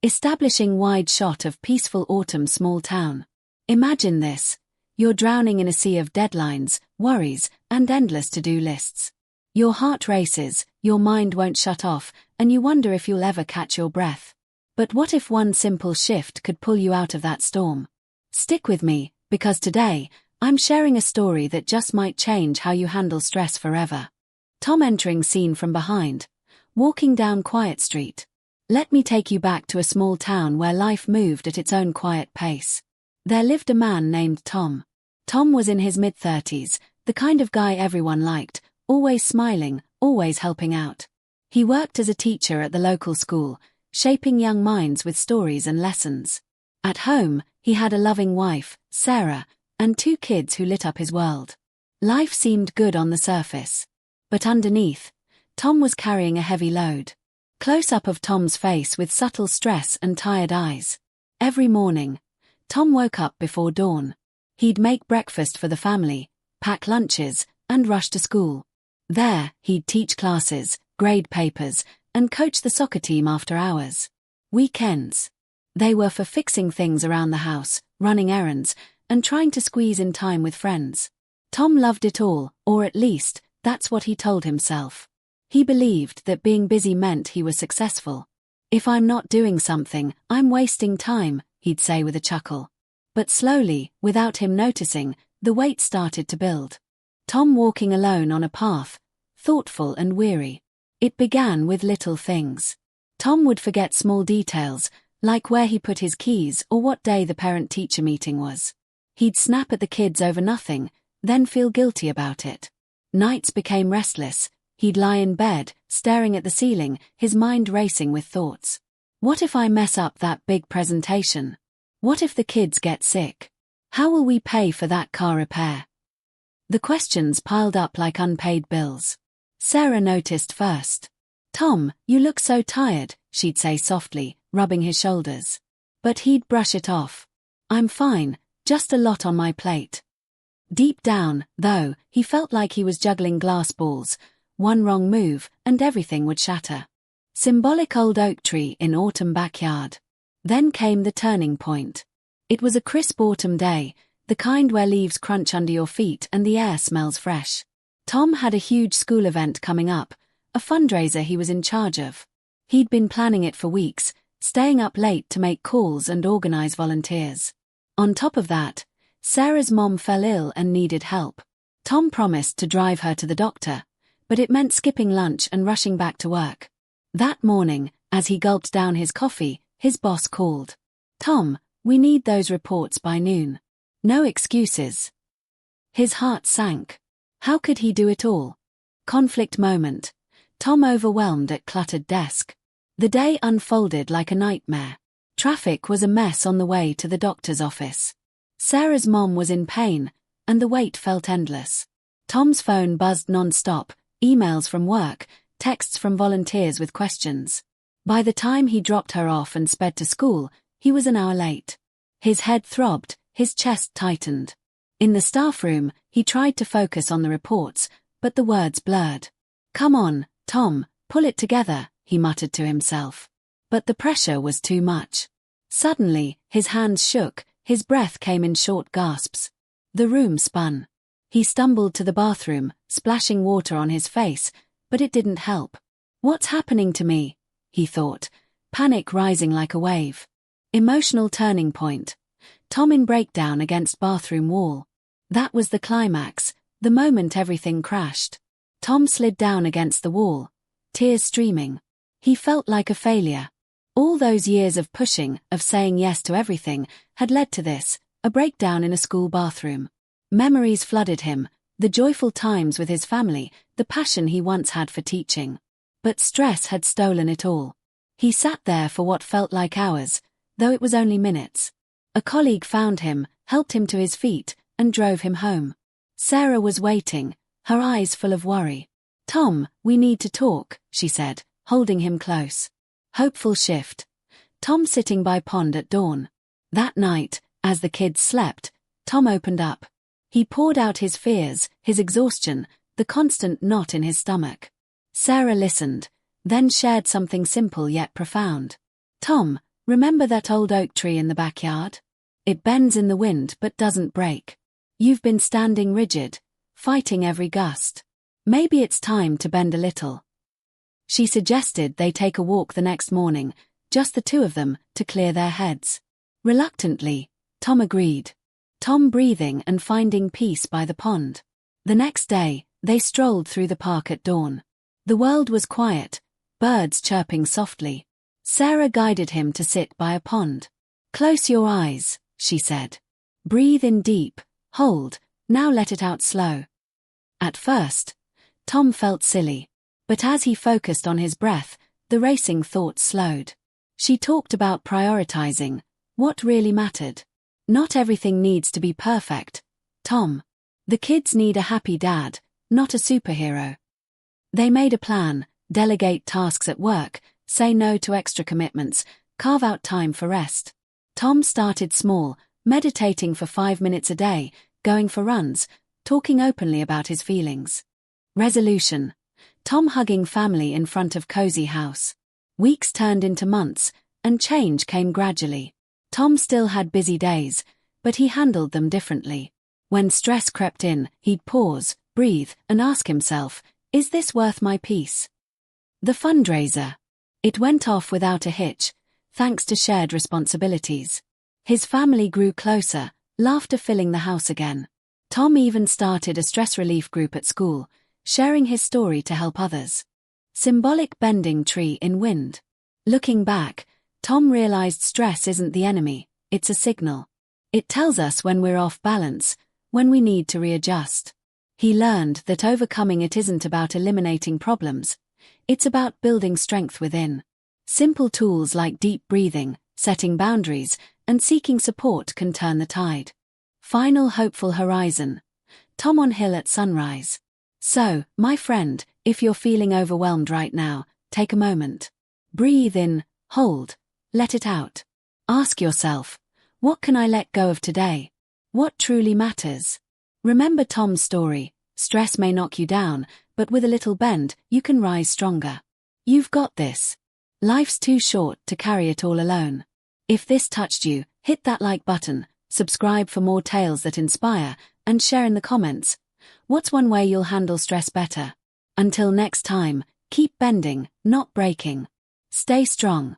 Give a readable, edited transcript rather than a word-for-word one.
Establishing wide shot of peaceful autumn small town. Imagine this. You're drowning in a sea of deadlines, worries, and endless to-do lists. Your heart races, your mind won't shut off, and you wonder if you'll ever catch your breath. But what if one simple shift could pull you out of that storm? Stick with me, because today, I'm sharing a story that just might change how you handle stress forever. Tom entering scene from behind. Walking down quiet street. Let me take you back to a small town where life moved at its own quiet pace. There lived a man named Tom. Tom was in his mid-30s, the kind of guy everyone liked, always smiling, always helping out. He worked as a teacher at the local school, shaping young minds with stories and lessons. At home, he had a loving wife, Sarah, and 2 kids who lit up his world. Life seemed good on the surface. But underneath, Tom was carrying a heavy load. Close-up of Tom's face with subtle stress and tired eyes. Every morning, Tom woke up before dawn. He'd make breakfast for the family, pack lunches, and rush to school. There, he'd teach classes, grade papers, and coach the soccer team after hours. Weekends. They were for fixing things around the house, running errands, and trying to squeeze in time with friends. Tom loved it all, or at least, that's what he told himself. He believed that being busy meant he was successful. If I'm not doing something, I'm wasting time, he'd say with a chuckle. But slowly, without him noticing, the weight started to build. Tom walking alone on a path, thoughtful and weary. It began with little things. Tom would forget small details, like where he put his keys or what day the parent-teacher meeting was. He'd snap at the kids over nothing, then feel guilty about it. Nights became restless. He'd lie in bed, staring at the ceiling, his mind racing with thoughts. What if I mess up that big presentation? What if the kids get sick? How will we pay for that car repair? The questions piled up like unpaid bills. Sarah noticed first. "Tom, you look so tired," she'd say softly, rubbing his shoulders. But he'd brush it off. "I'm fine, just a lot on my plate." Deep down, though, he felt like he was juggling glass balls. One wrong move, and everything would shatter. Symbolic old oak tree in autumn backyard. Then came the turning point. It was a crisp autumn day, the kind where leaves crunch under your feet and the air smells fresh. Tom had a huge school event coming up, a fundraiser he was in charge of. He'd been planning it for weeks, staying up late to make calls and organize volunteers. On top of that, Sarah's mom fell ill and needed help. Tom promised to drive her to the doctor, but it meant skipping lunch and rushing back to work. That morning, as he gulped down his coffee, his boss called. "Tom, we need those reports by noon. No excuses." His heart sank. How could he do it all? Conflict moment. Tom overwhelmed at cluttered desk. The day unfolded like a nightmare. Traffic was a mess on the way to the doctor's office. Sarah's mom was in pain, and the wait felt endless. Tom's phone buzzed non-stop, emails from work, texts from volunteers with questions. By the time he dropped her off and sped to school, he was an hour late. His head throbbed, his chest tightened. In the staff room, he tried to focus on the reports, but the words blurred. "Come on, Tom, pull it together," he muttered to himself. But the pressure was too much. Suddenly, his hands shook, his breath came in short gasps. The room spun. He stumbled to the bathroom, splashing water on his face, but it didn't help. "What's happening to me?" he thought, panic rising like a wave. Emotional turning point. Tom in breakdown against bathroom wall. That was the climax, the moment everything crashed. Tom slid down against the wall, tears streaming. He felt like a failure. All those years of pushing, of saying yes to everything, had led to this, a breakdown in a school bathroom. Memories flooded him, the joyful times with his family, the passion he once had for teaching. But stress had stolen it all. He sat there for what felt like hours, though it was only minutes. A colleague found him, helped him to his feet, and drove him home. Sarah was waiting, her eyes full of worry. "Tom, we need to talk," she said, holding him close. Hopeful shift. Tom sitting by pond at dawn. That night, as the kids slept, Tom opened up. He poured out his fears, his exhaustion, the constant knot in his stomach. Sarah listened, then shared something simple yet profound. "Tom, Remember that old oak tree in the backyard? It bends in the wind but doesn't break. You've been standing rigid, fighting every gust. Maybe it's time to bend a little. She suggested they take a walk the next morning, just the two of them, to clear their heads. Reluctantly, Tom agreed. Tom breathing and finding peace by the pond. The next day, they strolled through the park at dawn. The world was quiet, birds chirping softly. Sarah guided him to sit by a pond. Close your eyes, she said. Breathe in deep, hold, now let it out slow. At first, Tom felt silly, but as he focused on his breath, the racing thoughts slowed. She talked about prioritizing what really mattered. Not everything needs to be perfect, Tom. The kids need a happy dad, not a superhero. They made a plan: delegate tasks at work, say no to extra commitments, carve out time for rest. Tom started small, meditating for 5 minutes a day, going for runs, talking openly about his feelings. Resolution: Tom hugging family in front of cozy house. Weeks turned into months, and change came gradually. Tom still had busy days, but he handled them differently. When stress crept in, he'd pause, breathe, and ask himself, is this worth my peace? The fundraiser. It went off without a hitch, thanks to shared responsibilities. His family grew closer, laughter filling the house again. Tom even started a stress relief group at school, sharing his story to help others. Symbolic bending tree in wind. Looking back, Tom realized stress isn't the enemy, it's a signal. It tells us when we're off balance, when we need to readjust. He learned that overcoming it isn't about eliminating problems, it's about building strength within. Simple tools like deep breathing, setting boundaries, and seeking support can turn the tide. Final hopeful horizon. Tom on hill at sunrise. So, my friend, if you're feeling overwhelmed right now, take a moment. Breathe in, hold, let it out. Ask yourself, what can I let go of today? What truly matters? Remember Tom's story: stress may knock you down, but with a little bend, you can rise stronger. You've got this. Life's too short to carry it all alone. If this touched you, hit that like button, subscribe for more tales that inspire, and share in the comments. What's one way you'll handle stress better? Until next time, keep bending, not breaking. Stay strong.